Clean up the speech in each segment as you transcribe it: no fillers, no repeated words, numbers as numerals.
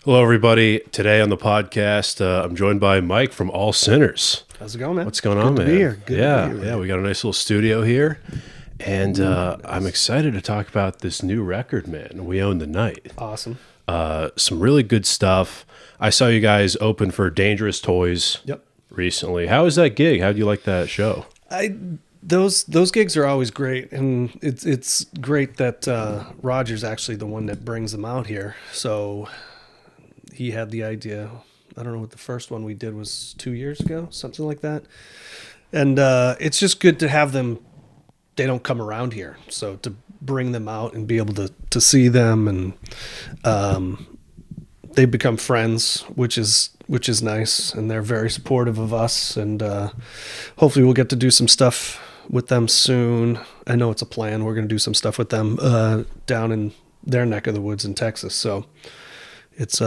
Hello, everybody. Today on the podcast, I'm joined by Mike from All Sinners. How's it going, man? What's going on, Good man? to be here. Good to be here. Yeah. We got a nice little studio here, and I'm excited to talk about this new record, man. We Own the Night. Awesome. Some really good stuff. I saw you guys open for Dangerous Toys. Yep. Recently. How was that gig? How do you like that show? Those gigs are always great, and it's great that Roger's actually the one that brings them out here. So he had the idea. I don't know what the first one we did was 2 years ago, something like that. And it's just good to have them. They don't come around here, so to bring them out and be able to see them, and they become friends, which is nice, and they're very supportive of us, and hopefully we'll get to do some stuff with them soon. I know it's a plan. We're going to do some stuff with them down in their neck of the woods in Texas. So it's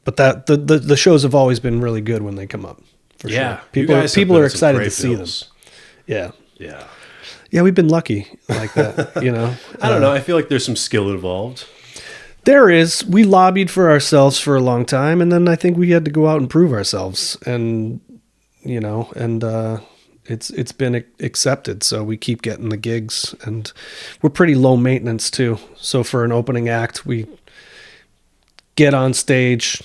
but that the shows have always been really good when they come up. For sure. People are excited to see them. Yeah, we've been lucky like that, you know. I don't know. I feel like there's some skill involved. There is. We lobbied for ourselves for a long time, and then I think we had to go out and prove ourselves, and you know, and it's been accepted. So we keep getting the gigs, and we're pretty low maintenance too. So for an opening act, we get on stage,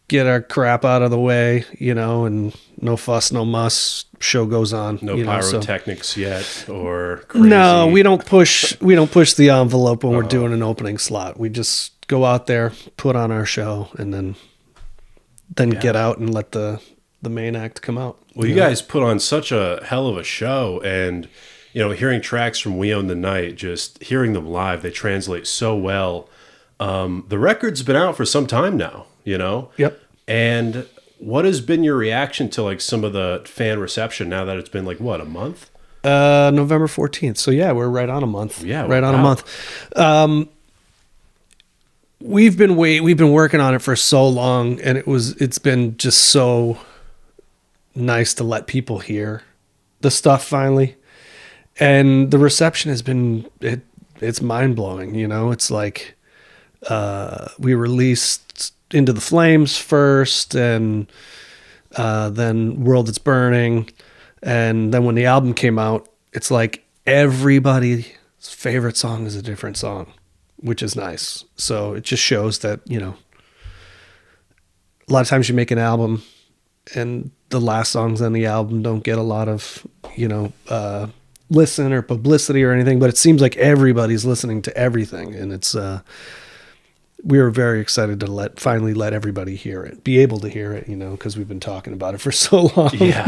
get our crap out of the way, you know, and no fuss, no muss. Show goes on. No pyrotechnics yet, or crazy. No, we don't push the envelope when we're doing an opening slot. We just go out there, put on our show, and then get out and let the main act come out. Well, you guys put on such a hell of a show, and you know, hearing tracks from We Own the Night, just hearing them live, they translate so well. The record's been out for some time now, you know. Yep. And what has been your reaction to like some of the fan reception now that it's been like what, a month? November 14th. So yeah, we're right on a month. Yeah, right on a month. We've been working on it for so long, and it's been just so nice to let people hear the stuff finally. And the reception has been it's mind-blowing, you know. It's like we released Into the Flames first, and then World That's Burning, and then when the album came out, it's like everybody's favorite song is a different song, which is nice. So it just shows that, you know, a lot of times you make an album and the last songs on the album don't get a lot of, you know, listen or publicity or anything, but it seems like everybody's listening to everything, and it's we were very excited to finally let everybody hear it, be able to hear it, you know, because we've been talking about it for so long. Yeah.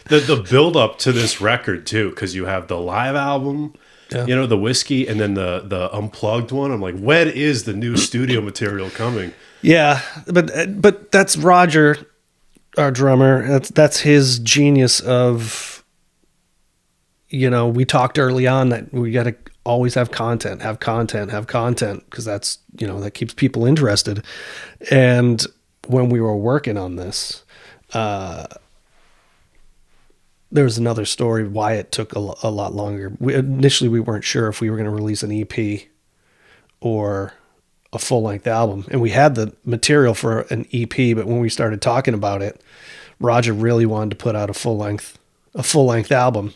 The build up to this record too, because you have the live album, you know, the Whiskey, and then the unplugged one. I'm like, when is the new studio material coming? Yeah, but that's Roger, our drummer. That's his genius of, you know, we talked early on that we got to always have content, because that's, you know, that keeps people interested. And when we were working on this, there was another story why it took a lot longer. Initially, we weren't sure if we were going to release an EP or a full-length album, and we had the material for an EP, but when we started talking about it, Roger really wanted to put out a full-length album.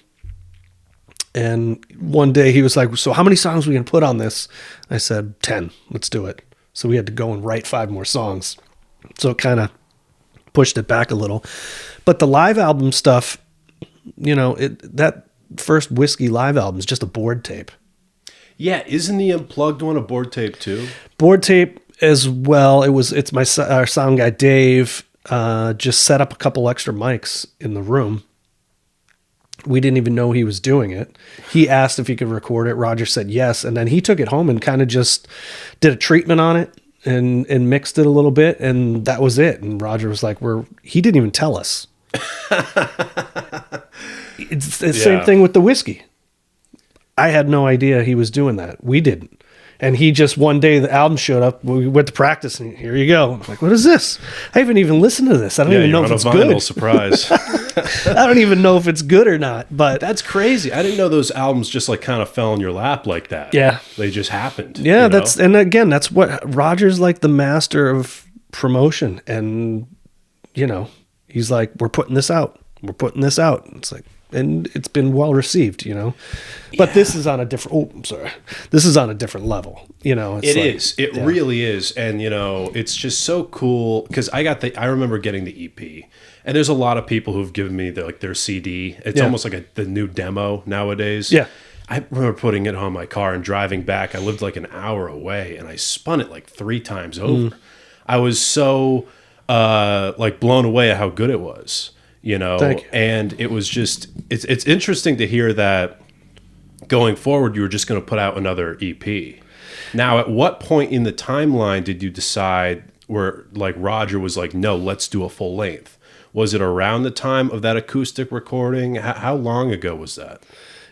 And one day he was like, so how many songs are we going to put on this? I said, 10, let's do it. So we had to go and write 5 more songs. So it kind of pushed it back a little. But the live album stuff, you know, that first Whiskey live album is just a board tape. Yeah, isn't the unplugged one a board tape too? Board tape as well. It's our sound guy, Dave, just set up a couple extra mics in the room. We didn't even know he was doing it. He asked if he could record it. Roger said yes. And then he took it home and kind of just did a treatment on it and mixed it a little bit. And that was it. And Roger was like, he didn't even tell us. It's the same thing with the Whiskey. I had no idea he was doing that. We didn't. And he just, one day the album showed up, we went to practice, and here you go. I'm like, what is this? I haven't even listened to this. I don't even know if it's good. Surprise. I don't even know if it's good or not, but that's crazy. I didn't know those albums just like kind of fell in your lap like that. Yeah. They just happened. Yeah, and again, that's what Roger's like, the master of promotion. And, he's like, we're putting this out. It's like, and it's been well received, but this is on a different, this is on a different level, It really is. And, it's just so cool because I remember getting the EP, and there's a lot of people who've given me their CD. It's almost like the new demo nowadays. Yeah. I remember putting it on my car and driving back. I lived like an hour away, and I spun it like 3 times over. I was so blown away at how good it was. Thank you. And it was just, it's interesting to hear that going forward, you were just going to put out another EP. Now, at what point in the timeline did you decide where Roger was like, no, let's do a full length? Was it around the time of that acoustic recording? How long ago was that?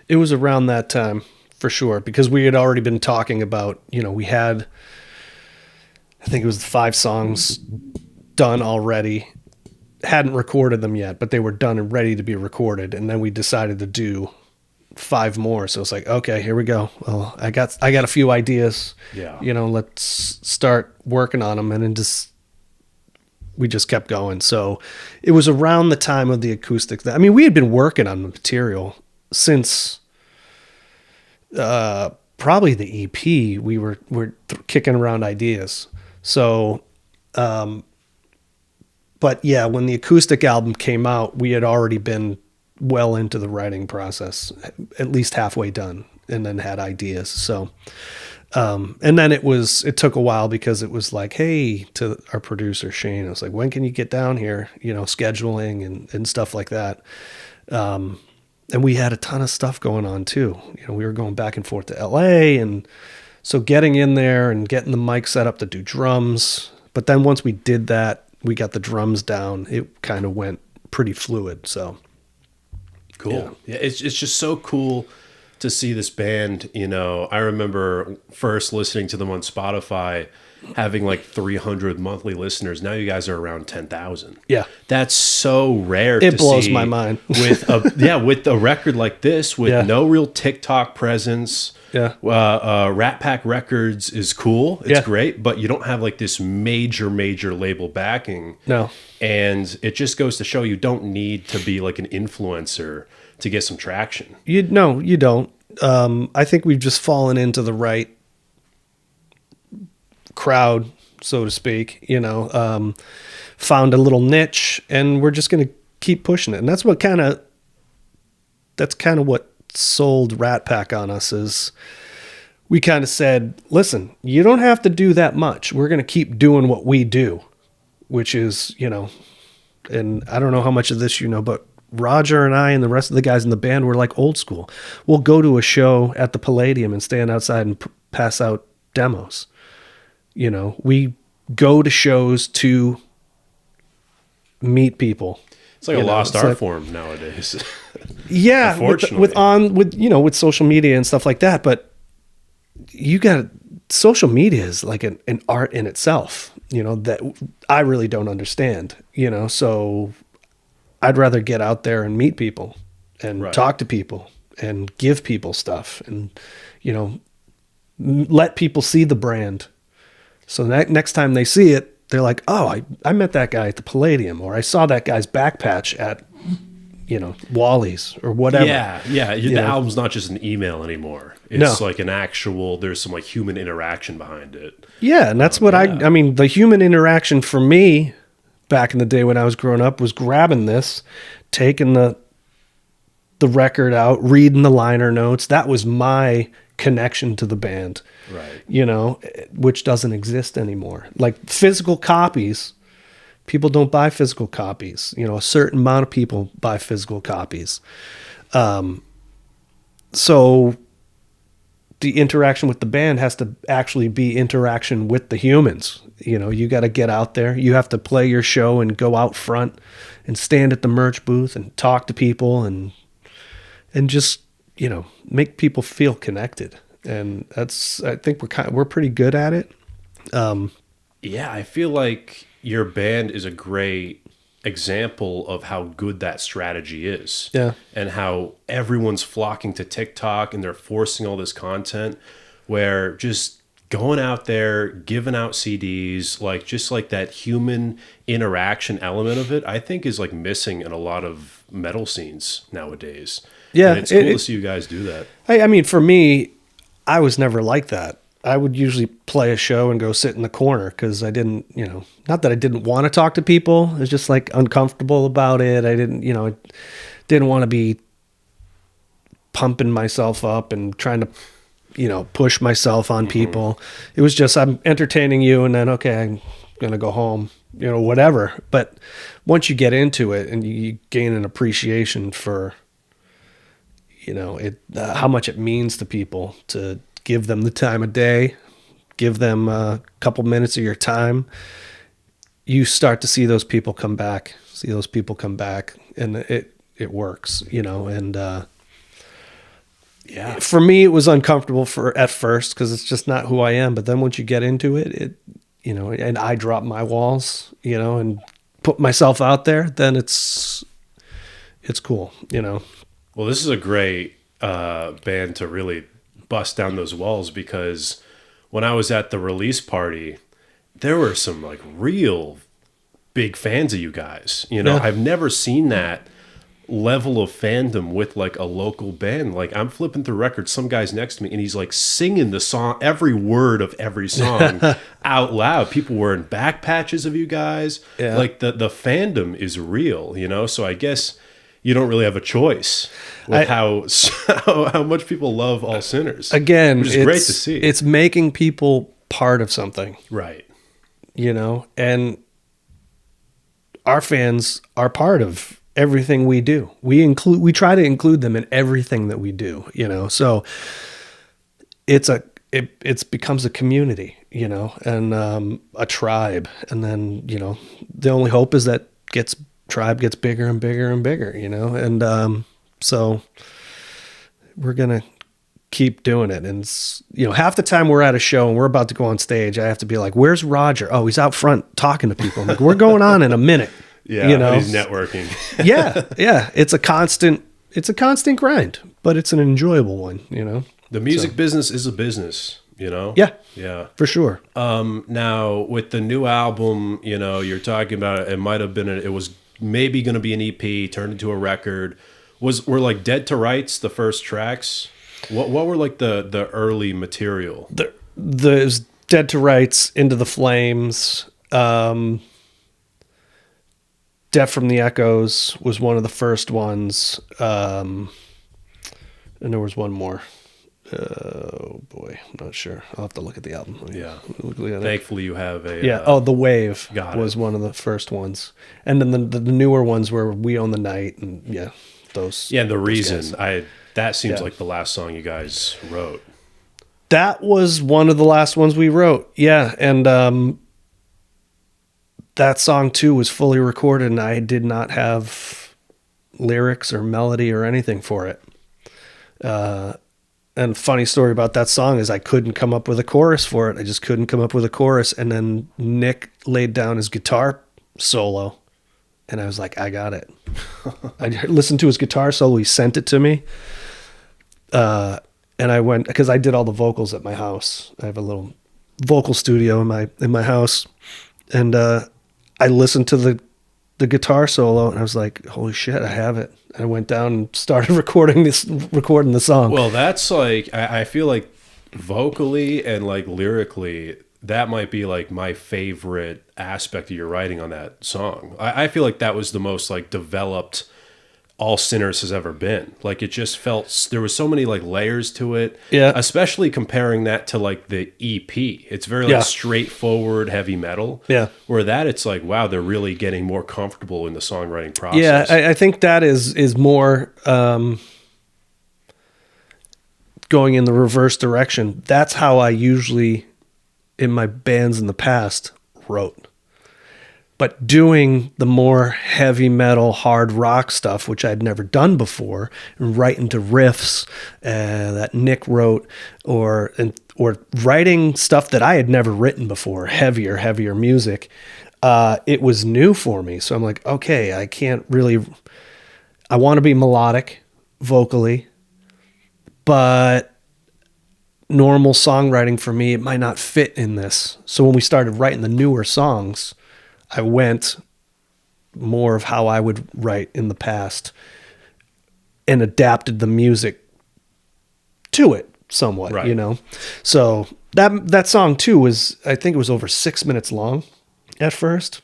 It was around that time for sure, because we had already been talking about, we had, I think it was 5 songs done already. Hadn't recorded them yet, but they were done and ready to be recorded. And then we decided to do 5 more. So it's like, okay, here we go. Well, I got a few ideas. Yeah. Let's start working on them. And then we just kept going. So it was around the time of the acoustic. I mean, we had been working on the material since probably the EP. We're kicking around ideas. So, but yeah, when the acoustic album came out, we had already been well into the writing process, at least halfway done, and then had ideas. So, and then it took a while because it was like, hey, to our producer, Shane, I was like, when can you get down here? Scheduling and stuff like that. And we had a ton of stuff going on too. We were going back and forth to LA. And so getting in there and getting the mic set up to do drums. But then once we did that, we got the drums down, it kind of went pretty fluid. So cool. Yeah, it's just so cool to see this band. I remember first listening to them on Spotify, having like 300 monthly listeners. Now you guys are around 10,000. Yeah. That's so rare. It blows my mind. with a record like this, with no real TikTok presence. Yeah. Rat Pack Records is cool. It's great, but you don't have like this major label backing. No. And it just goes to show you don't need to be like an influencer to get some traction. You don't. I think we've just fallen into the right crowd, so to speak, found a little niche, and we're just going to keep pushing it. And that's kind of what sold Rat Pack on us. Is we kind of said, listen, you don't have to do that much. We're going to keep doing what we do, which is, and I don't know how much of this but Roger and I and the rest of the guys in the band were like old school. We'll go to a show at the Palladium and stand outside and pass out demos. We go to shows to meet people. It's like a lost art form nowadays. Yeah, with social media and stuff like that. But social media is like an art in itself, that I really don't understand, so I'd rather get out there and meet people and talk to people and give people stuff and, let people see the brand. So next time they see it, they're like, oh, I met that guy at the Palladium, or I saw that guy's back patch at, Wally's or whatever. Yeah. The album's not just an email anymore. It's like an actual, there's some like human interaction behind it. Yeah. And that's what I mean, the human interaction for me back in the day when I was growing up was grabbing this, taking the record out, reading the liner notes. That was my connection to the band, right? Which doesn't exist anymore. Like physical copies, people don't buy physical copies. A certain amount of people buy physical copies. So the interaction with the band has to actually be interaction with the humans. You got to get out there. You have to play your show and go out front and stand at the merch booth and talk to people and just, make people feel connected. And I think we're pretty good at it. Yeah, I feel like your band is a great example of how good that strategy is. Yeah. And how everyone's flocking to TikTok and they're forcing all this content where just going out there, giving out CDs, like just like that human interaction element of it, I think is like missing in a lot of metal scenes nowadays. Yeah, And it's cool to see you guys do that. I mean, for me, I was never like that. I would usually play a show and go sit in the corner because I didn't, not that I didn't want to talk to people. I was just like uncomfortable about it. I didn't want to be pumping myself up and trying to, push myself on people. It was just, I'm entertaining you and then, okay, I'm going to go home, whatever. But once you get into it and you gain an appreciation for, how much it means to people to give them the time of day, give them a couple minutes of your time, you start to see those people come back, and it works, and yeah, for me, it was uncomfortable at first because it's just not who I am. But then once you get into it, and I drop my walls, and put myself out there, then it's cool, Well, this is a great band to really bust down those walls because when I was at the release party, there were some like real big fans of you guys. Yeah. I've never seen that level of fandom with like a local band. Like I'm flipping through records, some guy's next to me and he's like singing the song, every word of every song out loud. People wearing back patches of you guys. Yeah. Like the fandom is real, so I guess you don't really have a choice with how much people love All Sinners. Again, which is great to see. It's making people part of something, Right. And our fans are part of everything we do. We try to include them in everything that we do, So it becomes a community, and a tribe, and then the only hope is that tribe gets bigger and bigger and bigger, and so we're gonna keep doing it. And half the time we're at a show and we're about to go on stage, I have to be like, "Where's Roger?" "Oh, he's out front talking to people." I'm like, "We're going on in a minute." Yeah, he's networking. yeah. It's a constant grind, but it's an enjoyable one, The music business is a business, Yeah, for sure. Now with the new album, you're talking about it might have been it was maybe going to be an EP turned into a record. Were like Dead to Rights the first tracks? What were like the early material? The Dead to Rights, Into the Flames, Death from the Echoes was one of the first ones, and there was one more. Oh boy, I'm not sure. I'll have to look at the album. Yeah. Thankfully, you have a The Wave was it. one of the first ones, and then the newer ones were We Own the Night, and those. Yeah, and The Reason. That seems like the last song you guys wrote. That was one of the last ones we wrote. Yeah, and that song too was fully recorded, and I did not have lyrics or melody or anything for it. And funny story about that song is I couldn't come up with a chorus for it. I just couldn't come up with a chorus. And then Nick laid down his guitar solo, and I was like, I got it. I listened to his guitar solo. He sent it to me. And I went, because I did all the vocals at my house. I have a little vocal studio in my house. And I listened to the guitar solo, and I was like, holy shit, I have it. I went down and started recording the song. Well, that's like, I feel like vocally and like lyrically, that might be like my favorite aspect of your writing on that song. I feel like that was the most like developed All Sinners has ever been. Like it just felt, there was so many like layers to it. Yeah. Especially comparing that to like the EP. It's very like straightforward heavy metal. Yeah. Where that it's like, wow, they're really getting more comfortable in the songwriting process. Yeah, I think that is more going in the reverse direction. That's how I usually, in my bands in the past, wrote. But doing the more heavy metal, hard rock stuff, which I'd never done before, and writing to riffs that Nick wrote, or writing stuff that I had never written before, heavier music, it was new for me. So I'm like, okay, I want to be melodic vocally, but normal songwriting for me, it might not fit in this. So when we started writing the newer songs, I went more of how I would write in the past and adapted the music to it somewhat, Right. you know? So that song too was, I think it was over 6 minutes long at first.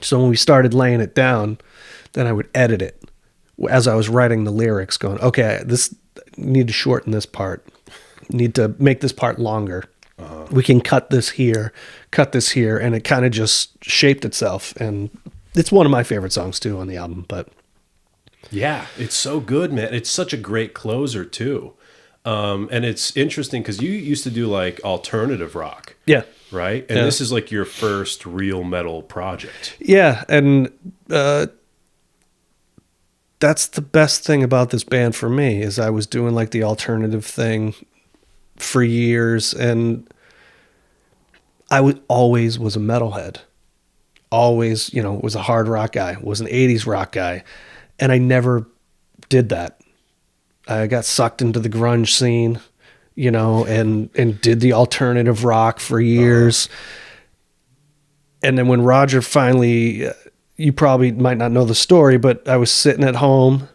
So when we started laying it down, then I would edit it as I was writing the lyrics, going, okay, this need to shorten this part, need to make this part longer. We can cut this here, and it kind of just shaped itself. And it's one of my favorite songs too on the album. But Yeah, it's so good, man. It's such a great closer too. And it's interesting because you used to do like alternative rock, yeah, right? And this is like your first real metal project. yeah, and that's the best thing about this band for me is I was doing like the alternative thing for years, and I always was a metalhead. Always, was a hard rock guy, was an 80s rock guy, and I never did that. I got sucked into the grunge scene, and did the alternative rock for years. And then when Roger finally, you probably might not know the story, but I was sitting at home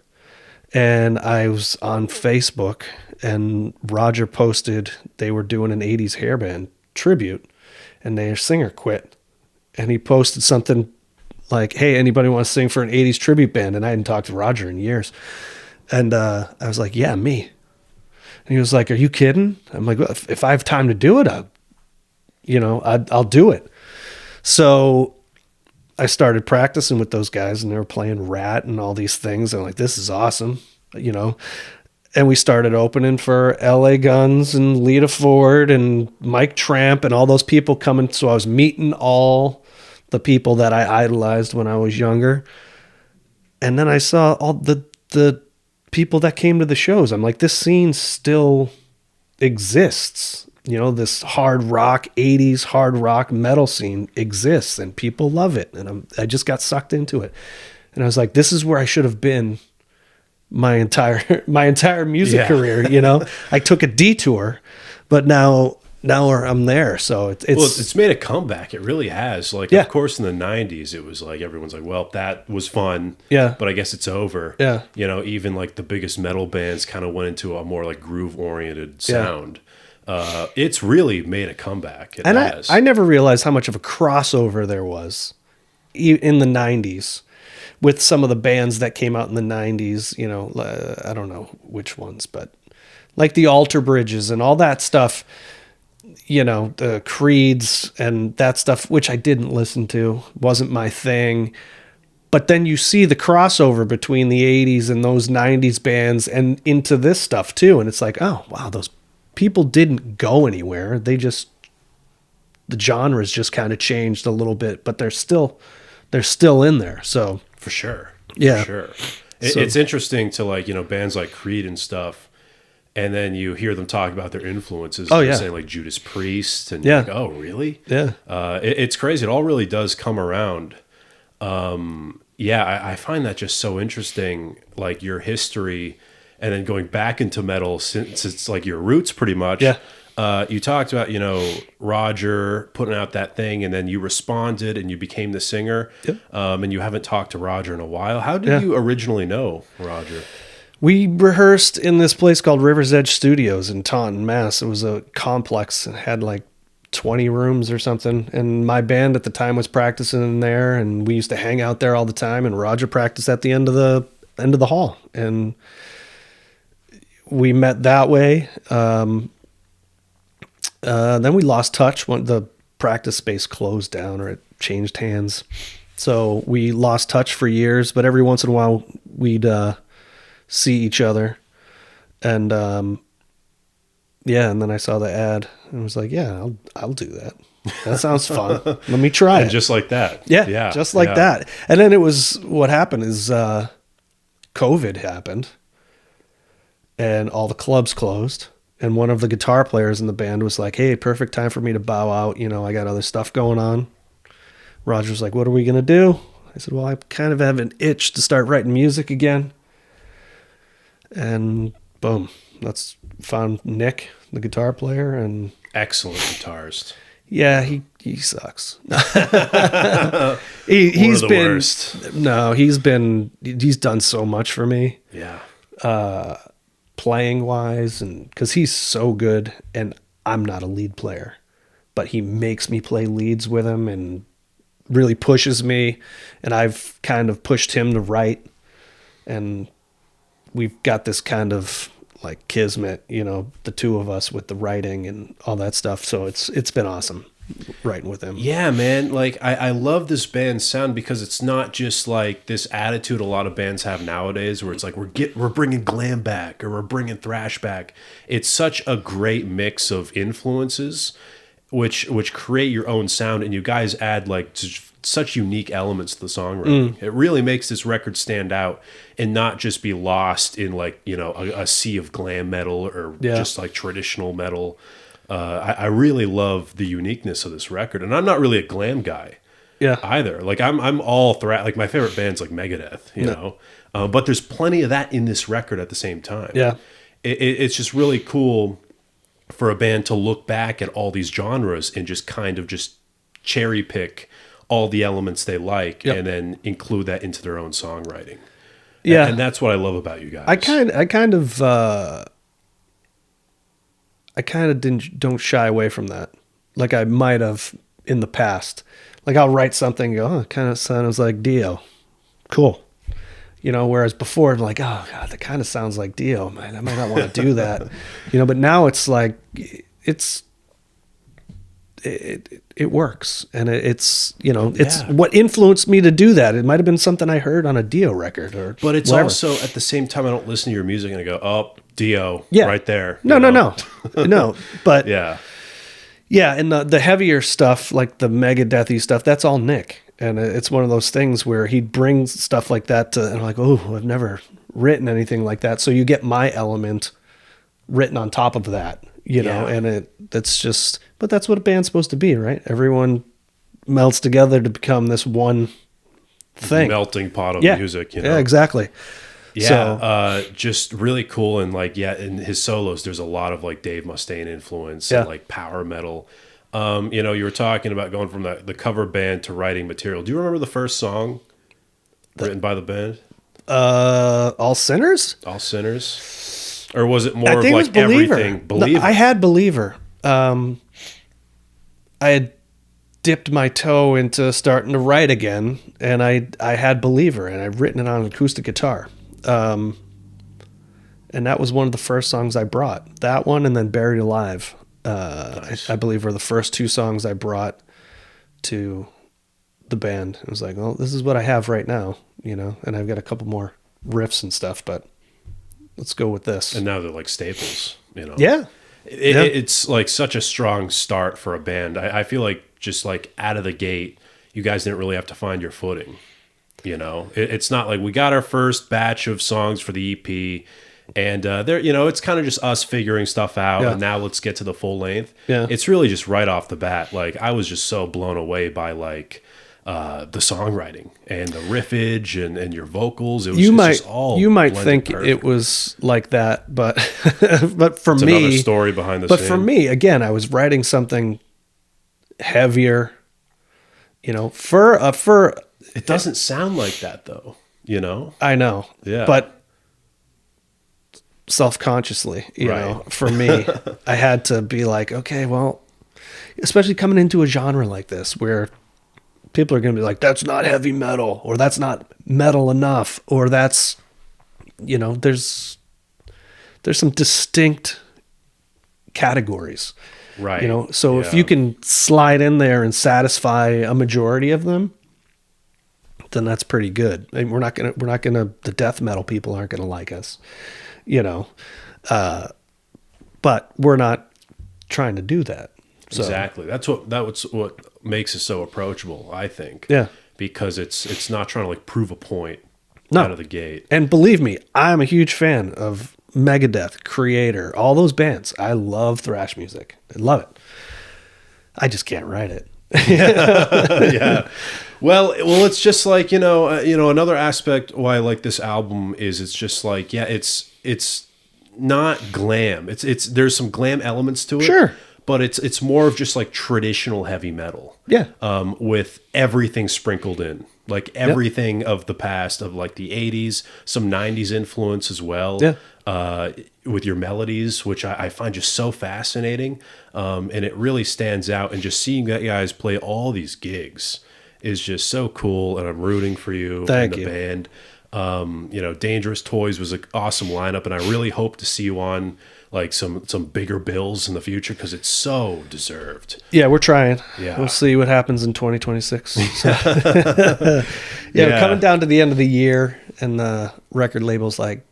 and I was on Facebook, and Roger posted they were doing an 80s hairband tribute and their singer quit. And he posted something like, hey, anybody want to sing for an 80s tribute band? And I hadn't talked to Roger in years. And I was like, yeah, me. And he was like, are you kidding? I'm like, well, if I have time to do it, I'll do it. So I started practicing with those guys, and they were playing Rat and all these things. I'm like, this is awesome, And we started opening for LA Guns and Lita Ford and Mike Tramp and all those people coming. So I was meeting all the people that I idolized when I was younger. And then I saw all the people that came to the shows. I'm like, this scene still exists. This hard rock, 80s hard rock metal scene exists, and people love it. And I just got sucked into it. And I was like, this is where I should have been my entire music career. I took a detour, but now I'm there. So it's made a comeback. It really has. Like, of course, in the 90s, it was like, everyone's like, well, that was fun. Yeah. But I guess it's over. Yeah. Even like the biggest metal bands kind of went into a more like groove oriented sound. It's really made a comeback. It has. I never realized how much of a crossover there was in the 90s with some of the bands that came out in the 90s. I don't know which ones, but like the Alter Bridges and all that stuff, the Creeds and that stuff, which I didn't listen to, wasn't my thing. But then you see the crossover between the 80s and those 90s bands and into this stuff too. And it's like, oh, wow, those people didn't go anywhere. The genres just kind of changed a little bit, but they're still in there. So for sure. Yeah. For sure. It's interesting to like, bands like Creed and stuff. And then you hear them talk about their influences. Oh, yeah. Saying like Judas Priest. And you're like, oh, really? Yeah. It's crazy. It all really does come around. I find that just so interesting, like your history and then going back into metal since it's like your roots pretty much. Yeah. You talked about, Roger putting out that thing, and then you responded and you became the singer. Yep. And you haven't talked to Roger in a while. How did you originally know Roger? We rehearsed in this place called River's Edge Studios in Taunton, Mass. It was a complex. It had like 20 rooms or something. And my band at the time was practicing in there, and we used to hang out there all the time. And Roger practiced at the end of the hall. And we met that way. Then we lost touch when the practice space closed down or it changed hands. So we lost touch for years, but every once in a while we'd see each other. And and then I saw the ad and was like, yeah, I'll do that. that sounds fun. Let me try And it. just like that. Yeah, just like that. And then it was, what happened is COVID happened and all the clubs closed. And one of the guitar players in the band was like, hey, perfect time for me to bow out. You know, I got other stuff going on. Roger's like, what are we going to do? I said, well, I kind of have an itch to start writing music again. And boom, that's found Nick, the guitar player, and Excellent guitarist. yeah, he sucks. He's He's been worst. no, he's done so much for me, Yeah. playing wise, and because he's so good, and I'm not a lead player, but he makes me play leads with him and really pushes me, and I've kind of pushed him to write, and we've got this kind of like kismet, you know, the two of us with the writing and all that stuff. So it's been awesome writing with him. Yeah, man. Like I love this band's sound because it's not just like this attitude a lot of bands have nowadays where it's like we're bringing glam back or we're bringing thrash back. It's such a great mix of influences which create your own sound, and you guys add like such unique elements to the songwriting. It really makes this record stand out and not just be lost in like, you know, a sea of glam metal or just like traditional metal. I really love the uniqueness of this record, and I'm not really a glam guy either. Like I'm all like my favorite band's like Megadeth, you know, but there's plenty of that in this record at the same time. Yeah. It's just really cool for a band to look back at all these genres and just kind of just cherry pick all the elements they like and then include that into their own songwriting. Yeah. And that's what I love about you guys. I kind of don't shy away from that. Like I might have in the past. Like I'll write something and go, oh, it kind of sounds like Dio. Cool. You know, whereas before I'm like, oh God, that kind of sounds like Dio. Man, I might not want to do that. You know, but now it's like it works, and it's, you know, it's what influenced me to do that. It might have been something I heard on a Dio record, but it's whatever. also at the same time I don't listen to your music and I go, oh, Dio, right there. No, but yeah, and the heavier stuff, like the Megadethy stuff, that's all Nick, and it's one of those things where he brings stuff like that to, and I'm like, oh, I've never written anything like that, so you get my element written on top of that. You know, and that's just, but that's what a band's supposed to be, right? Everyone melts together to become this one thing. Melting pot of music, you know? Yeah, exactly. Yeah, so, just really cool. And like, in his solos, there's a lot of like Dave Mustaine influence and like power metal. You know, you were talking about going from the cover band to writing material. Do you remember the first song written by the band? All Sinners? All Sinners? Or was it more of it was like everything? Believer. No, I had Believer. I had dipped my toe into starting to write again, and I had Believer, and I've written it on an acoustic guitar. And that was one of the first songs I brought. That one, and then Buried Alive, nice. I believe were the first two songs I brought to the band. It was like, well, this is what I have right now, you know, and I've got a couple more riffs and stuff, but let's go with this. And now they're like staples, you know? Yeah. It's like such a strong start for a band. I feel like just like out of the gate, you guys didn't really have to find your footing, you know? It's not like we got our first batch of songs for the EP and there, you know, it's kind of just us figuring stuff out and now let's get to the full length. Yeah. It's really just right off the bat. Like I was just so blown away by like, the songwriting and the riffage and your vocals. It was just all you might think perfect. it was like that, but but for it's me, another story behind the but scene. for me, again, I was writing something heavier. You know, it doesn't sound like that though. You know, I know, but self-consciously, you know, for me, I had to be like, okay, well, especially coming into a genre like this where people are going to be like, that's not heavy metal, or that's not metal enough, or that's, you know, there's some distinct categories, right? You know, so if you can slide in there and satisfy a majority of them, then that's pretty good. I mean, we're not gonna, the death metal people aren't gonna like us, you know, but we're not trying to do that. So, exactly. That's what makes it so approachable, I think. Yeah. Because it's not trying to like prove a point No. out of the gate. And believe me, I'm a huge fan of Megadeth, Creator, all those bands. I love thrash music. I love it. I just can't write it. Yeah. Well, it's just like, another aspect why I like this album is it's just like, yeah, it's not glam. It's there's some glam elements to it. Sure. But it's more of just like traditional heavy metal. Yeah. With everything sprinkled in. Like everything of the past, of like the 80s, some 90s influence as well. Yeah. With your melodies, which I find just so fascinating. And it really stands out. And just seeing that guys play all these gigs is just so cool. And I'm rooting for you and the band. Dangerous Toys was an awesome lineup. And I really hope to see you on like some bigger bills in the future because it's so deserved. Yeah, we're trying. Yeah. We'll see what happens in 2026. So. We're coming down to the end of the year, and the record label's like,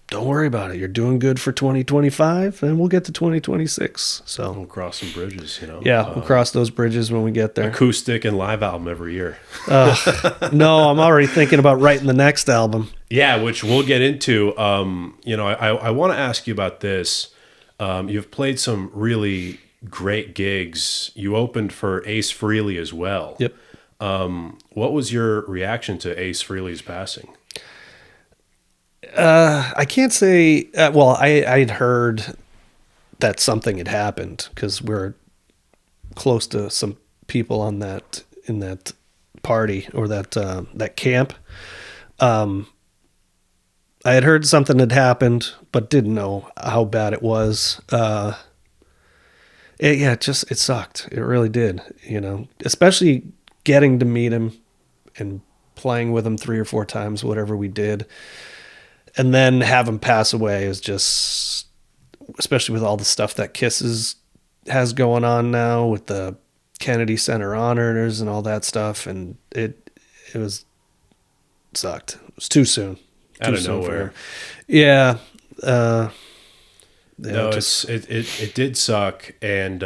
don't worry about it. You're doing good for 2025, and we'll get to 2026. So we'll cross some bridges, Yeah, we'll cross those bridges when we get there. Acoustic and live album every year. No, I'm already thinking about writing the next album. Yeah, which we'll get into. I want to ask you about this. You've played some really great gigs. You opened for Ace Frehley as well. Yep. What was your reaction to Ace Frehley's passing? I can't say. I'd heard that something had happened because we're close to some people in that party or that camp. I had heard something had happened, but didn't know how bad it was. It sucked. It really did. Especially getting to meet him and playing with him 3 or 4 times, whatever we did. And then have him pass away is just, especially with all the stuff that Kiss has going on now with the Kennedy Center honors and all that stuff. And it sucked. It was too soon. Out of nowhere. Yeah. No, it did suck. And,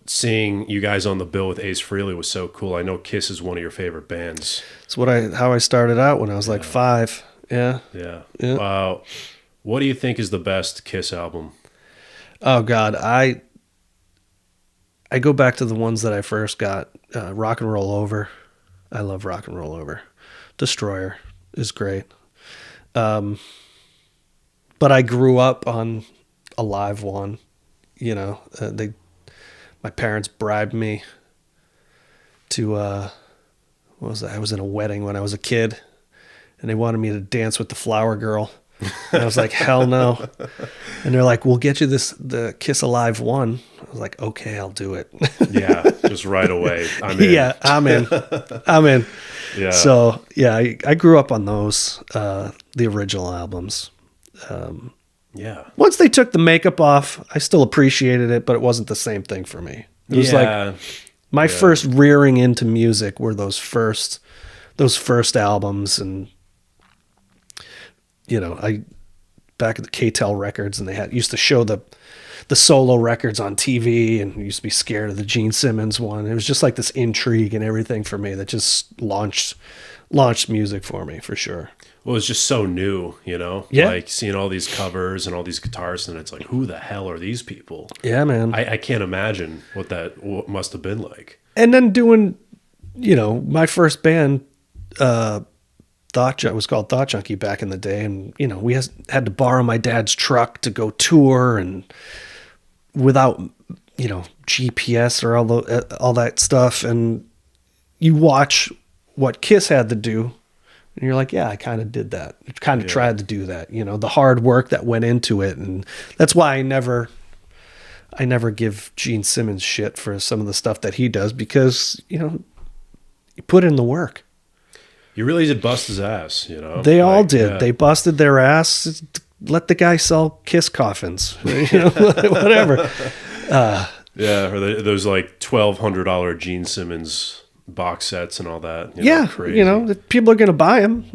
seeing you guys on the bill with Ace Frehley was so cool. I know Kiss is one of your favorite bands. It's how I started out when I was like 5. Yeah. Yeah. Wow. What do you think is the best Kiss album? Oh God. I go back to the ones that I first got. Rock and Roll Over. I love Rock and Roll Over. Destroyer is great. But I grew up on a live one. My parents bribed me to, what was that? I was in a wedding when I was a kid, and they wanted me to dance with the flower girl. And I was like, hell no. And they're like, we'll get you the Kiss Alive one. I was like, okay, I'll do it. Yeah, just right away. I'm in. Yeah, I'm in. Yeah. So, yeah, I grew up on those, the original albums. Yeah. Once they took the makeup off, I still appreciated it, but it wasn't the same thing for me. It was like my first rearing into music were those first albums. And, I back at the KTEL records, and they used to show the solo records on TV, and used to be scared of the Gene Simmons one. It was just like this intrigue and everything for me that just launched music for me, for sure. Well, it's just so new, Yeah. Like seeing all these covers and all these guitars, and it's like, who the hell are these people? Yeah, man. I can't imagine what must have been like. And then doing, my first band, was called Thought Junkie back in the day. And, we had to borrow my dad's truck to go tour, and without, GPS or all that stuff. And you watch what Kiss had to do, and you're like, yeah, I kind of did that. I kind of tried to do that, the hard work that went into it. And that's why I never give Gene Simmons shit for some of the stuff that he does, because, you put in the work. You really did bust his ass, They all did. Yeah. They busted their ass. Let the guy sell Kiss coffins, whatever. Or those like $1,200 Gene Simmons box sets and all that. Crazy. People are going to buy them.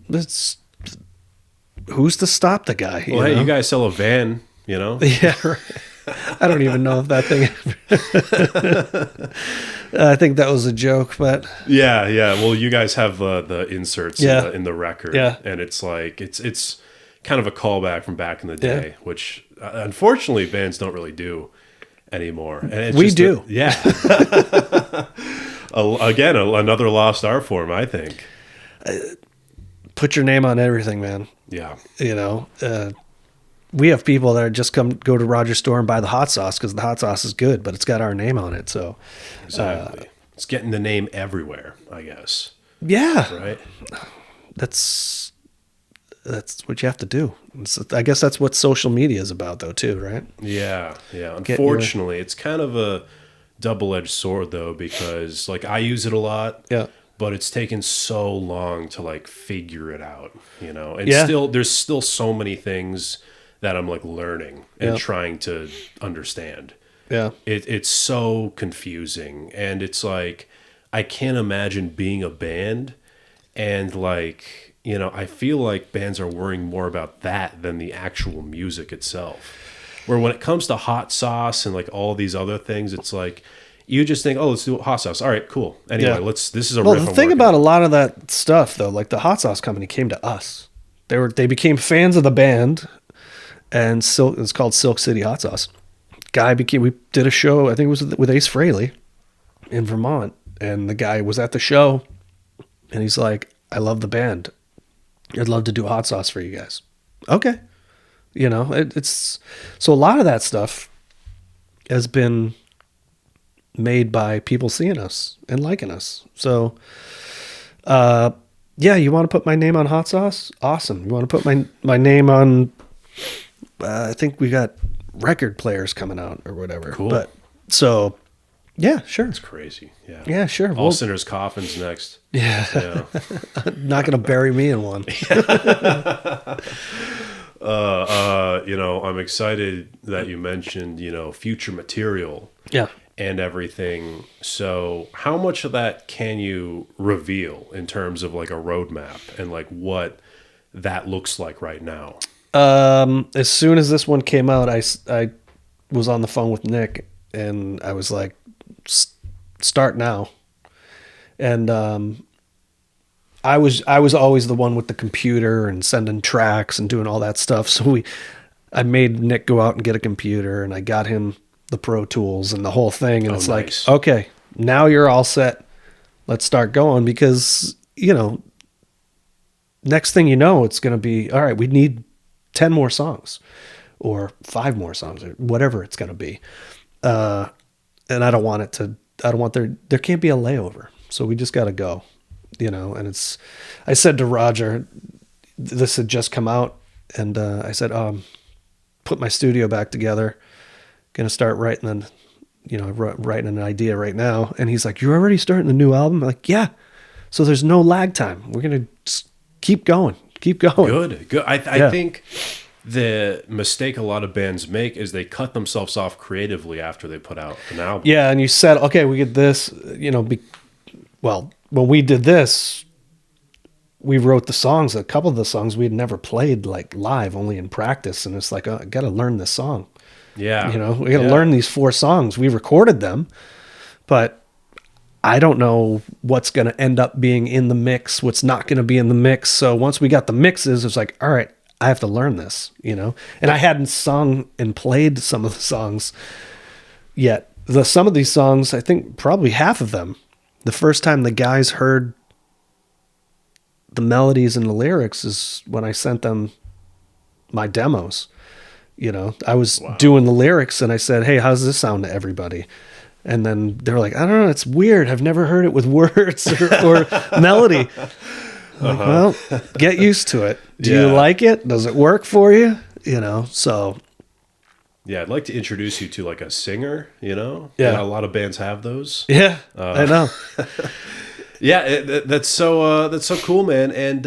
Who's to stop the guy? Well, hey, you guys sell a van, Yeah, right. I don't even know if that thing. I think that was a joke, but Yeah, yeah. Well, you guys have the inserts Yeah. in the record, Yeah. and it's like it's kind of a callback from back in the day, which unfortunately bands don't really do anymore. And it's We just do. yeah. Again, another lost art form, I think. put your name on everything, man. Yeah. You know, we have people that just go to Roger's store and buy the hot sauce because the hot sauce is good, but it's got our name on it. So Exactly. It's getting the name everywhere, I guess. yeah, Right? that's what you have to do. I guess that's what social media is about, though, too, right? Yeah, yeah. Get your- Unfortunately, it's kind of a double-edged sword though, because like I use it a lot, Yeah. but it's taken so long to like figure it out, you know. And Yeah. there's still so many things that I'm like learning and Yeah. trying to understand. Yeah. It's so confusing, and it's like I can't imagine being a band and like, you know, I feel like bands are worrying more about that than the actual music itself. Where when it comes to hot sauce and like all these other things, it's like you just think, oh, let's do hot sauce. All right, cool. Anyway, Yeah. this is a Well, riff. the I'm thing working about a on. lot of that stuff, though, like the hot sauce company came to us. They became fans of the band, and it's called Silk City Hot Sauce. We did a show, I think it was with Ace Frehley in Vermont, and the guy was at the show, and he's like, I love the band. I'd love to do hot sauce for you guys. Okay. You know, it's so a lot of that stuff has been made by people seeing us and liking us. So, yeah, you want to put my name on hot sauce? Awesome. You want to put my name on, I think we got record players coming out or whatever. Cool. But so, yeah, sure. It's crazy. Yeah. Yeah, sure. All Sinners Coffins next. Yeah. Yeah. Not going to bury me in one. You know, I'm excited that you mentioned, you know, future material Yeah. and everything. So how much of that can you reveal in terms of like a roadmap and like what that looks like right now? As soon as this one came out, I was on the phone with Nick and I was like, start now. And, I was always the one with the computer and sending tracks and doing all that stuff. So I made Nick go out and get a computer, and I got him the Pro Tools and the whole thing. And it's nice. like, okay, now you're all set. Let's start going, because, you know, next thing you know, it's going to be, all right, we need 10 more songs or 5 more songs or whatever it's going to be. And I don't want there can't be a layover. So we just got to go. You know, and I said to Roger, this had just come out, and I said, put my studio back together, gonna start writing writing an idea right now. And he's like, you're already starting the new album? I'm like, yeah. So there's no lag time. We're gonna just keep going. Good. I Yeah. think the mistake a lot of bands make is they cut themselves off creatively after they put out an album. Yeah, and you said, okay, we get this, you know, when we did this, we wrote the songs. A couple of the songs we had never played like live, only in practice. And it's like, I got to learn this song. Yeah. You know, we got to learn these 4 songs. We recorded them, but I don't know what's going to end up being in the mix, what's not going to be in the mix. So once we got the mixes, it's like, all right, I have to learn this, you know? And I hadn't sung and played some of the songs yet. Some of these songs, I think probably half of them, the first time the guys heard the melodies and the lyrics is when I sent them my demos. You know, I was doing the lyrics and I said, hey, how's this sound to everybody? And then they're like, I don't know, it's weird. I've never heard it with words or melody. I'm like, well, get used to it. Do you like it? Does it work for you? You know, so. Yeah, I'd like to introduce you to like a singer, you know? Yeah. A lot of bands have those. Yeah, I know. Yeah, that's so cool, man. And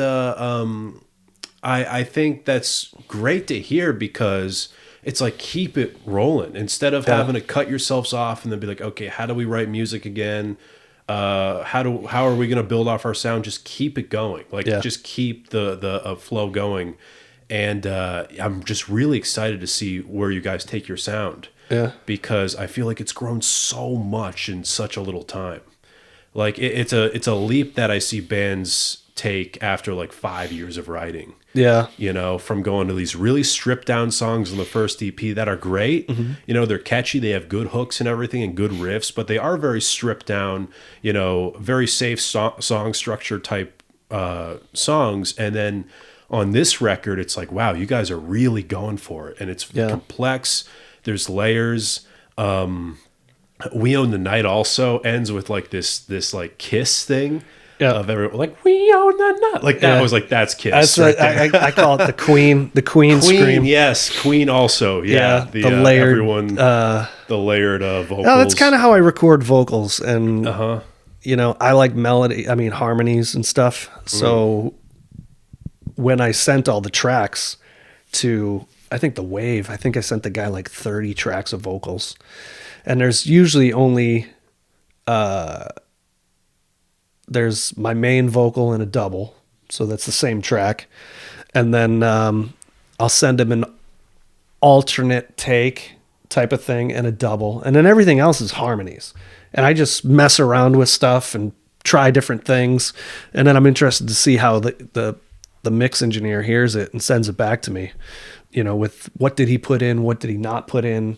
I think that's great to hear, because it's like, keep it rolling instead of having to cut yourselves off and then be like, okay, how do we write music again? How are we going to build off our sound? Just keep it going. Like, just keep the flow going. And I'm just really excited to see where you guys take your sound. Yeah. because I feel like it's grown so much in such a little time. Like it's a leap that I see bands take after like 5 years of writing. Yeah. You know, from going to these really stripped down songs on the first EP that are great. You know, they're catchy, they have good hooks and everything and good riffs, but they are very stripped down, you know, very safe song structure type songs. And then on this record, it's like, wow, you guys are really going for it. And it's complex. There's layers. We Own the Night also ends with like this like Kiss thing. Yeah. Of everyone like, we own the night. Like that was like, that's Kiss. That's right I call it the Queen scream. Yes, Queen also. Yeah, the layered everyone, the layered vocals. No, that's kind of how I record vocals, and you know, I like melody. I mean, harmonies and stuff. So when I sent all the tracks to, I think I sent the guy like 30 tracks of vocals, and there's usually only there's my main vocal and a double, so that's the same track, and then I'll send him an alternate take type of thing and a double, and then everything else is harmonies, and I just mess around with stuff and try different things, and then I'm interested to see how the mix engineer hears it and sends it back to me, you know, with what did he put in, what did he not put in,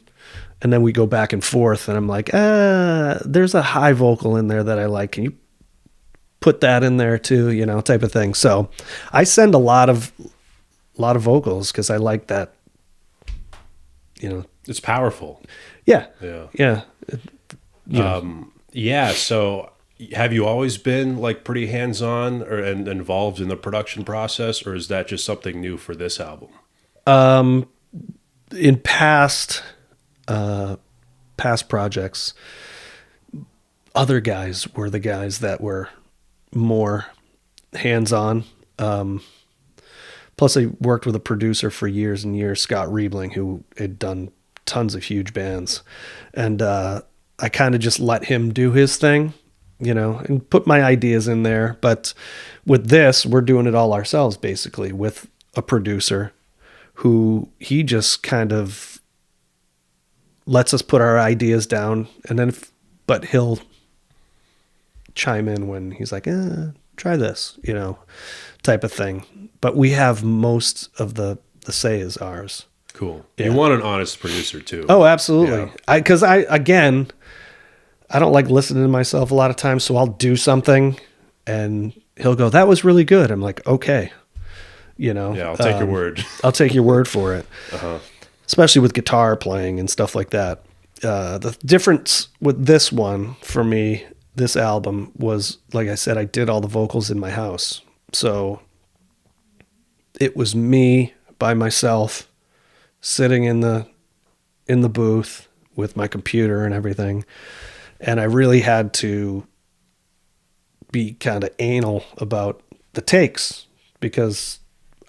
and then we go back and forth, and I'm like, there's a high vocal in there that I like, can you put that in there too, you know, type of thing. So I send a lot of vocals because I like that, you know. It's powerful. Yeah. Yeah. So have you always been like pretty hands-on and involved in the production process, or is that just something new for this album? In past projects, other guys were the guys that were more hands-on. Plus I worked with a producer for years and years, Scott Riebling, who had done tons of huge bands. And I kind of just let him do his thing, you know, and put my ideas in there. But with this, we're doing it all ourselves, basically, with a producer who he just kind of lets us put our ideas down, and then but he'll chime in when he's like, try this, you know, type of thing. But we have most of the say is ours. Cool. Yeah. You want an honest producer too. Oh, absolutely. Yeah. Because I don't like listening to myself a lot of times, so I'll do something and he'll go, that was really good. I'm like, okay, you know. Yeah, I'll take your word. I'll take your word for it. Especially with guitar playing and stuff like that. The difference with this one for me, this album, was, like I said, I did all the vocals in my house. So it was me by myself sitting in the booth with my computer and everything. And I really had to be kind of anal about the takes, because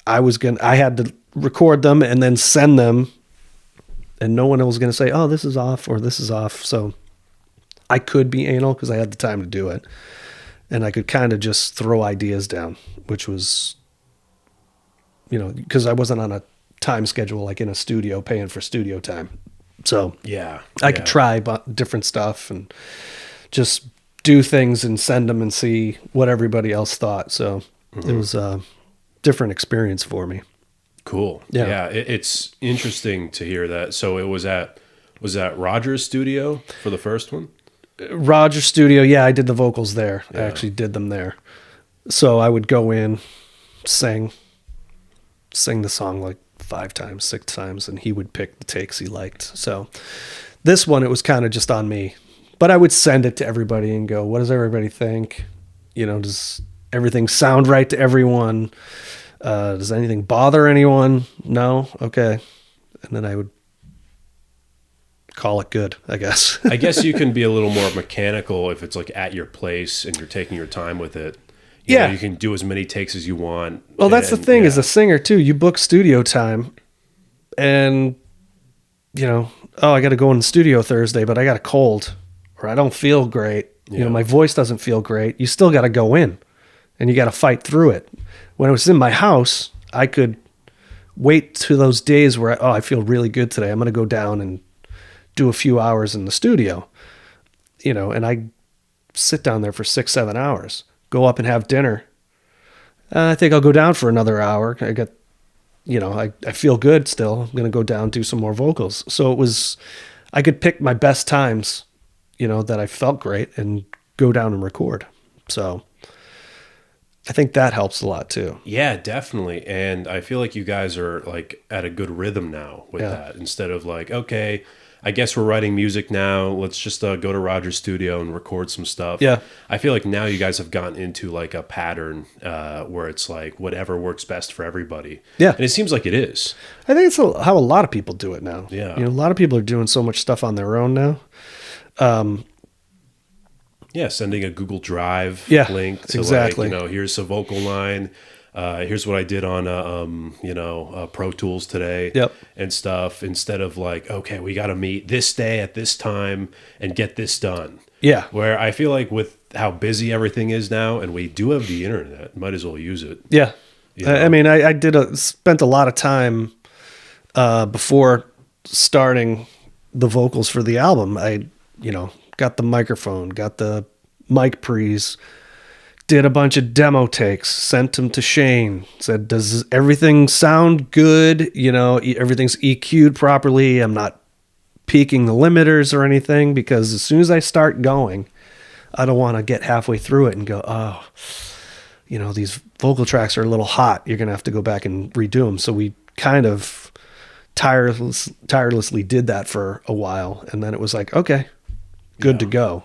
I had to record them and then send them, and no one was going to say, oh, this is off or this is off. So I could be anal because I had the time to do it. And I could kind of just throw ideas down, which was, you know, because I wasn't on a time schedule like in a studio paying for studio time. So I could try different stuff and just do things and send them and see what everybody else thought. So it was a different experience for me. Cool. Yeah. It's interesting to hear that. So it was at Roger's studio for the first one? Roger's studio. Yeah, I did the vocals there. Yeah. I actually did them there. So I would go in, sing the song like 5 times, 6 times, and he would pick the takes he liked. So this one, it was kind of just on me, but I would send it to everybody and go, what does everybody think? You know, does everything sound right to everyone? Does anything bother anyone? No? Okay. And then I would call it good, I guess. I guess you can be a little more mechanical if it's like at your place and you're taking your time with it. You know, you can do as many takes as you want. Well, that's the thing as a singer too. You book studio time and, you know, oh, I got to go in the studio Thursday, but I got a cold or I don't feel great. You know, my voice doesn't feel great. You still got to go in and you got to fight through it. When I was in my house, I could wait to those days where I feel really good today. I'm going to go down and do a few hours in the studio, and I sit down there for 6-7 hours, go up and have dinner. I think I'll go down for another hour. I feel good still. I'm going to go down, do some more vocals. So I could pick my best times, that I felt great and go down and record. So I think that helps a lot too. Yeah, definitely. And I feel like you guys are like at a good rhythm now with that, instead of like, okay, I guess we're writing music now. Let's just go to Roger's studio and record some stuff. Yeah. I feel like now you guys have gotten into like a pattern where it's like whatever works best for everybody. Yeah. And it seems like it is. I think it's how a lot of people do it now. Yeah. A lot of people are doing so much stuff on their own now. Sending a Google Drive link to exactly. like, here's a vocal line. Here's what I did on Pro Tools today. Yep. And stuff, instead of like, okay, we got to meet this day at this time and get this done. Yeah. Where I feel like with how busy everything is now, and we do have the internet, might as well use it. Yeah. I mean, I spent a lot of time before starting the vocals for the album. I got the microphone, got the mic pre's, did a bunch of demo takes, sent them to Shane, said, does everything sound good? Everything's EQ'd properly. I'm not peaking the limiters or anything, because as soon as I start going, I don't want to get halfway through it and go, oh, these vocal tracks are a little hot. You're going to have to go back and redo them. So we kind of tirelessly did that for a while. And then it was like, okay, good to go,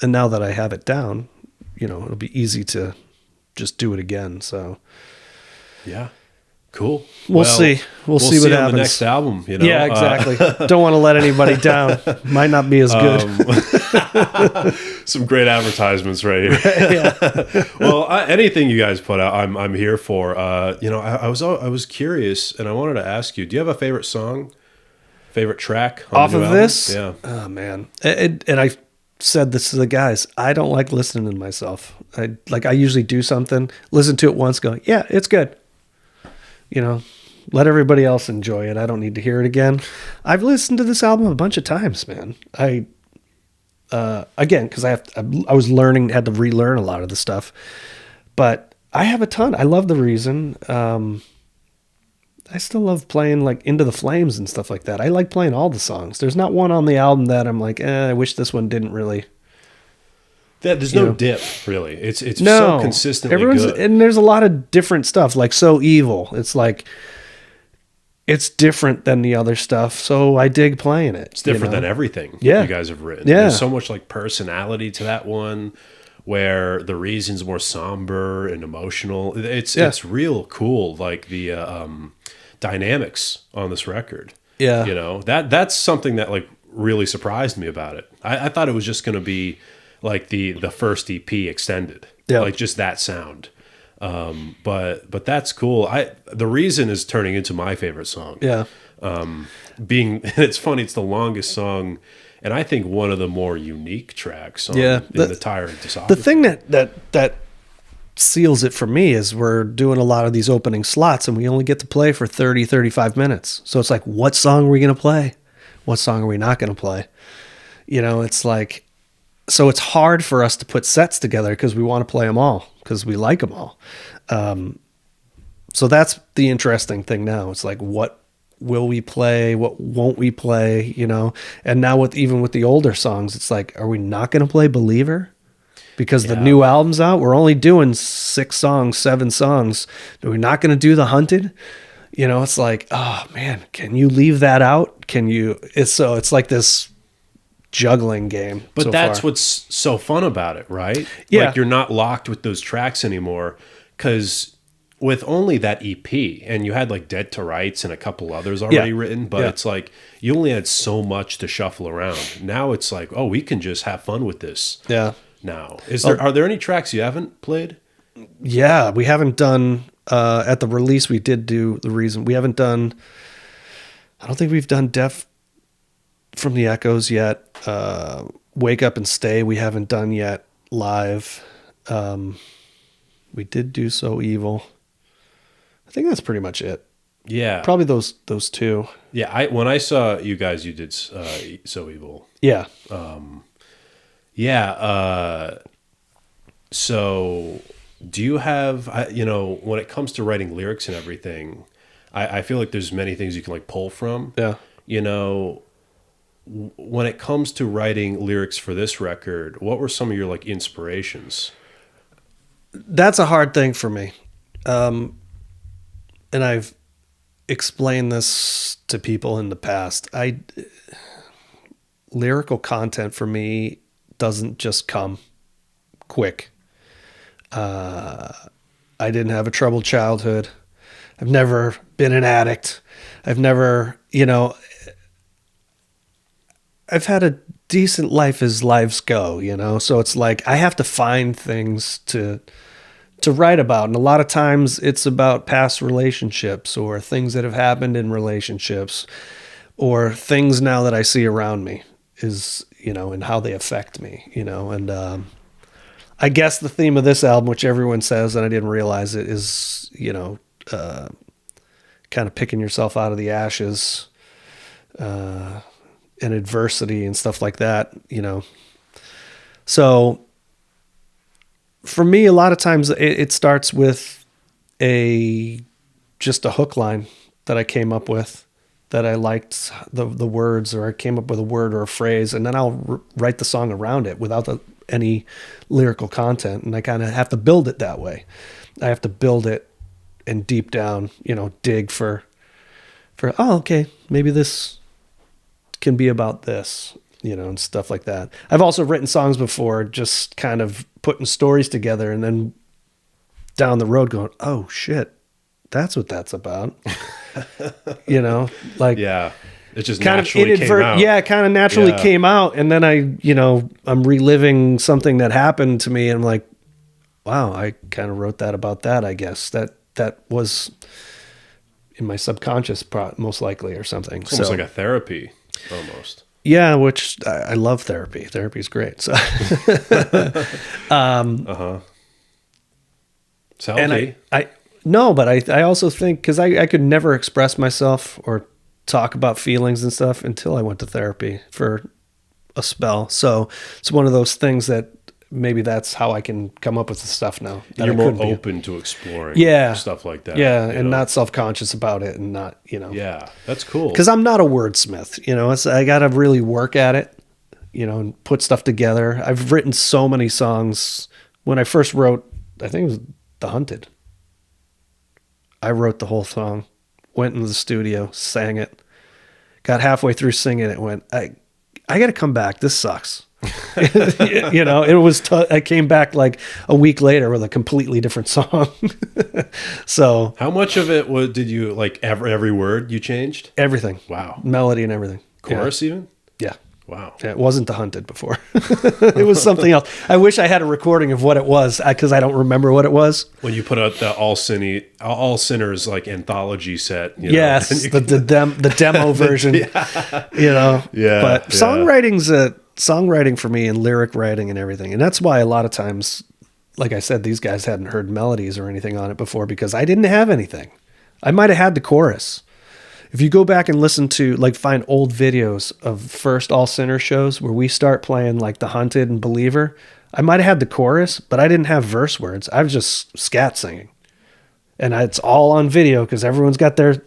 and now that I have it down, it'll be easy to just do it again. So yeah, cool. We'll see. We'll see what happens. On the next album, Yeah, exactly. Don't want to let anybody down. Might not be as good. Some great advertisements right here. Yeah. Well, anything you guys put out, I'm here for. I was curious, and I wanted to ask you: do you have a favorite song, favorite track on off the new of album? this? Yeah. Oh man, and I said this to the guys. I don't like listening to myself. I usually do something, listen to it once, go, yeah, it's good. Let everybody else enjoy it. I don't need to hear it again. I've listened to this album a bunch of times, man. Again, because I was learning, had to relearn a lot of the stuff, but I have a ton. I love The Reason. I still love playing like Into the Flames and stuff like that. I like playing all the songs. There's not one on the album that I'm like, I wish this one didn't really. There's no dip, really. It's so consistently good. And there's a lot of different stuff, like So Evil. It's like, it's different than the other stuff, so I dig playing it. It's different than everything you guys have written. Yeah. There's so much like personality to that one, where The Reason's more somber and emotional. It's real cool, like the dynamics on this record. Yeah. That's something that like really surprised me about it. I thought it was just going to be like the first EP extended, like just that sound. But that's cool. The Reason is turning into my favorite song. Yeah. It's funny, it's the longest song, and I think one of the more unique tracks on the entire discography. The thing that seals it for me is we're doing a lot of these opening slots, and we only get to play for 30, 35 minutes. So it's like, what song are we going to play? What song are we not going to play? It's like, so it's hard for us to put sets together because we want to play them all, because we like them all. So that's the interesting thing now. It's like, what will we play? What won't we play? And now even with the older songs, it's like, are we not going to play Believer? Because the new album's out. We're only doing 6 songs, 7 songs. Are we not going to do The Hunted? It's like, oh man, can you leave that out? It's like this juggling game. But that's what's so fun about it, right? Yeah. Like, you're not locked with those tracks anymore, because with only that EP, and you had like Dead to Rights and a couple others already written, but it's like you only had so much to shuffle around. Now it's like, oh, we can just have fun with this. Yeah. Now, are there any tracks you haven't played? Yeah, we haven't done at the release. We did do The Reason. We haven't done. I don't think we've done Death from the Echoes yet. Wake Up and Stay we haven't done yet live. We did do So Evil. I think that's pretty much it. Yeah. Probably those two. Yeah. When I saw you guys, you did So Evil. Yeah. Yeah. So do you have, when it comes to writing lyrics and everything, I feel like there's many things you can like pull from. Yeah. When it comes to writing lyrics for this record, what were some of your like inspirations? That's a hard thing for me. And I've explained this to people in the past. Lyrical content for me doesn't just come quick. I didn't have a troubled childhood. I've never been an addict. I've never, I've had a decent life as lives go, so it's like I have to find things to write about. And a lot of times it's about past relationships or things that have happened in relationships or things now that I see around me and how they affect me, and I guess the theme of this album, which everyone says, and I didn't realize it, is, kind of picking yourself out of the ashes, and adversity and stuff like that, So for me, a lot of times it starts with just a hook line that I came up with that I liked the words, or I came up with a word or a phrase, and then I'll write the song around it without any lyrical content. And I kind of have to build it that way. I have to build it and deep down, dig for, oh, okay, maybe this can be about this, and stuff like that. I've also written songs before, just kind of putting stories together and then down the road going, oh shit, that's what that's about. Like, yeah, it just kind naturally of came out. Yeah, kind of naturally came out. And then I'm reliving something that happened to me and I'm like, wow, I kind of wrote that about that, I guess. That was in my subconscious most likely or something. It's almost like a therapy almost. Yeah, which I love therapy. Therapy's great. So It's healthy. And no, but I also think, because I could never express myself or talk about feelings and stuff until I went to therapy for a spell. So it's one of those things that maybe that's how I can come up with the stuff now. You're more open to exploring stuff like that. Yeah, and not self-conscious about it and not, Yeah, that's cool. Because I'm not a wordsmith, I got to really work at it, and put stuff together. I've written so many songs. When I first wrote, I think it was The Hunted. I wrote the whole song, went into the studio, sang it, got halfway through singing it, went, I got to come back. This sucks. It was, I came back like a week later with a completely different song. So how much of it did you like every word you changed? Everything. Wow. Melody and everything. Chorus even? Yeah. Wow. Yeah, it wasn't The Hunted before. It was something else. I wish I had a recording of what it was, because I don't remember what it was. When you put out the All Sinners like anthology set. Yes, the demo version. Yeah. But songwriting for me and lyric writing and everything. And that's why a lot of times, like I said, these guys hadn't heard melodies or anything on it before, because I didn't have anything. I might have had the chorus. If you go back and listen to, find old videos of first All Sinner shows where we start playing like The Hunted and Believer, I might have had the chorus, but I didn't have verse words. I was just scat singing. And it's all on video because everyone's got their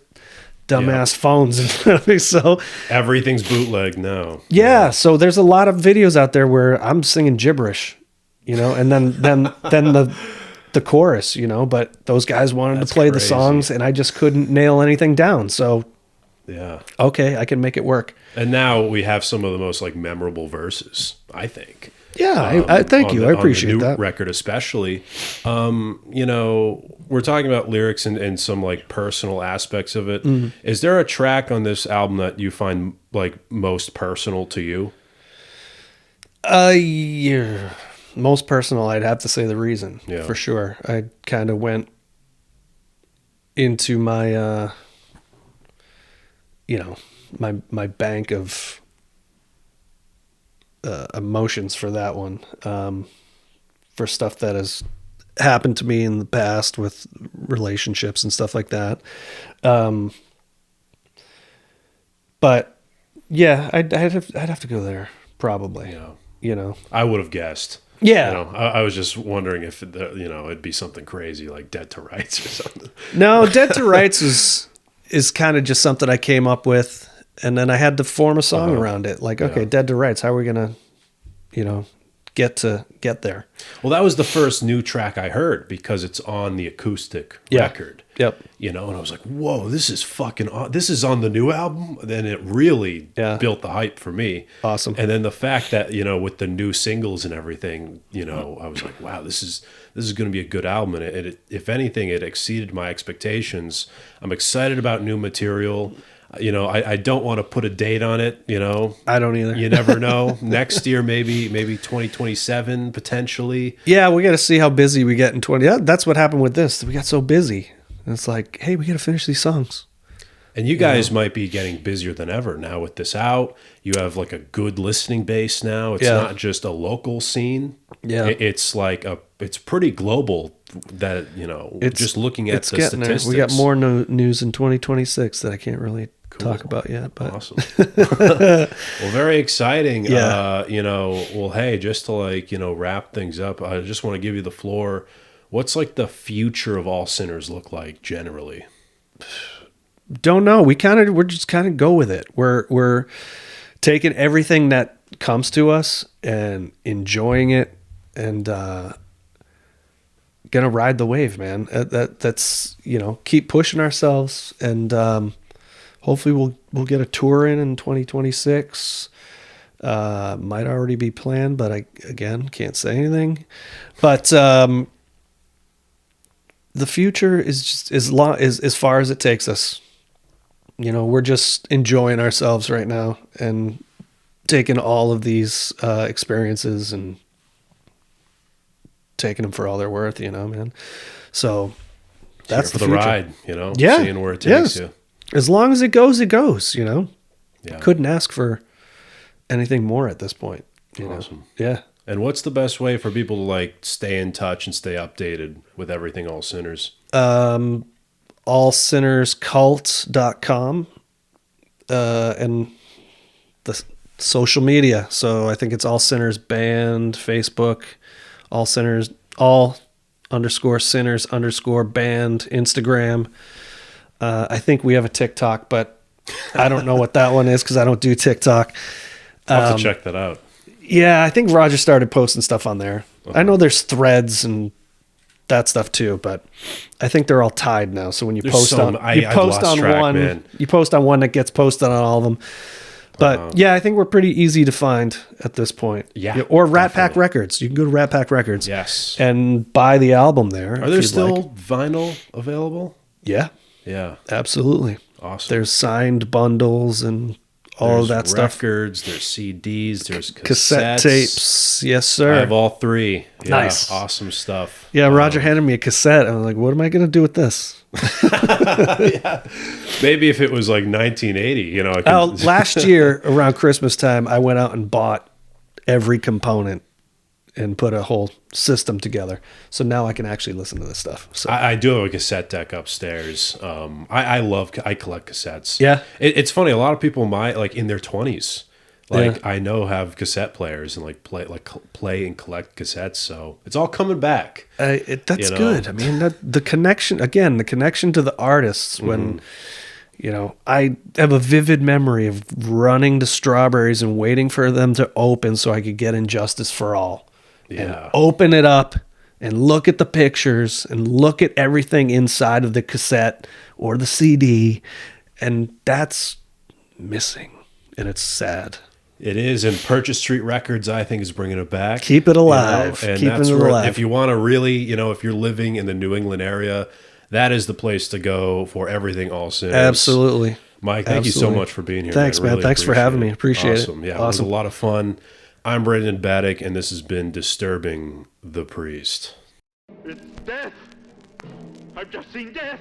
dumbass phones in front of me. So everything's bootleg now. Yeah. So there's a lot of videos out there where I'm singing gibberish, and then the chorus, but those guys wanted to play the songs and I just couldn't nail anything down. So yeah. Okay, I can make it work. And now we have some of the most memorable verses, I think. Yeah, I thank you. I appreciate on the new that record, especially. We're talking about lyrics and some personal aspects of it. Mm-hmm. Is there a track on this album that you find most personal to you? Yeah. Most personal, I'd have to say The Reason, for sure. I kind of went into my my bank of emotions for that one, for stuff that has happened to me in the past with relationships and stuff like that. But yeah, I'd have to go there probably. Yeah. You know, I would have guessed. Yeah. You know, I was just wondering if, it'd be something crazy like Dead to Rights or something. No, Dead to Rights is kind of just something I came up with, and then I had to form a song around it. Like, okay, Dead to Rights, how are we gonna, get there? Well, that was the first new track I heard because it's on the acoustic record. Yep. And I was like, whoa, this is this is on the new album. Then it really built the hype for me. Awesome. And then the fact that, with the new singles and everything, I was like, wow, this is going to be a good album. And it, if anything, it exceeded my expectations. I'm excited about new material. I don't want to put a date on it, I don't either. You never know. Next year, maybe 2027, potentially. Yeah, we got to see how busy we get in 20. Yeah, that's what happened with this. We got so busy. And it's like, hey, we got to finish these songs. And you guys might be getting busier than ever now with this out. You have like a good listening base now. It's not just a local scene. Yeah. It's like it's pretty global that, just looking at the statistics. There. We got more news in 2026 that I can't really talk about yet. But. Awesome. Well, very exciting. Yeah. Well, hey, just to wrap things up, I just want to give you the floor. What's like the future of All Sinners look like generally? Don't know. We're just kind of go with it. We're taking everything that comes to us and enjoying it, and gonna ride the wave, man. That's keep pushing ourselves, and hopefully we'll get a tour in 2026. Might already be planned, but I again can't say anything. But the future is just as far as it takes us. We're just enjoying ourselves right now and taking all of these experiences and taking them for all they're worth, man. So that's here for the ride, Yeah. Seeing where it takes you. As long as it goes, Yeah. Couldn't ask for anything more at this point. Awesome. Yeah. And what's the best way for people to stay in touch and stay updated with everything All Sinners? allsinnerscult.com and the social media. So I think it's All Sinners Band, Facebook, All Sinners, all_sinners_band, Instagram. I think we have a TikTok, but I don't know what that one is because I don't do TikTok. I'll have to check that out. Yeah, I think Roger started posting stuff on there. I know there's threads and that stuff too, but I think they're all tied now. So when you post on one, you post on one that gets posted on all of them. But yeah, I think we're pretty easy to find at this point. Yeah. Or Rat Pack Records. You can go to Rat Pack Records. Yes. And buy the album there. Are there still vinyl available? Yeah. Yeah. Absolutely. Awesome. There's signed bundles and all of that stuff. Records, there's CDs, there's cassette tapes. Yes, sir. I have all three. Yeah, nice. Awesome stuff. Yeah, Roger handed me a cassette. I was like, what am I going to do with this? Yeah. Maybe if it was like 1980, last year around Christmas time, I went out and bought every component and put a whole system together. So now I can actually listen to this stuff. So I do have a cassette deck upstairs. I collect cassettes. Yeah. It's funny. A lot of people in their 20s, I know have cassette players and play and collect cassettes. So it's all coming back. That's good. I mean, the connection to the artists when, I have a vivid memory of running to Strawberries and waiting for them to open so I could get Injustice for All. Yeah. And open it up and look at the pictures and look at everything inside of the cassette or the CD. And that's missing. And it's sad. It is. And Purchase Street Records, I think, is bringing it back. Keep it alive. And that's where, if you want to really, if you're living in the New England area, that is the place to go for everything All Sinners. Absolutely. Mike, thank you so much for being here. Thanks, man. Thanks for having me. Appreciate it. Awesome. Yeah, it was a lot of fun. I'm Brandon Battick, and this has been Disturbing the Priest. It's death! I've just seen death!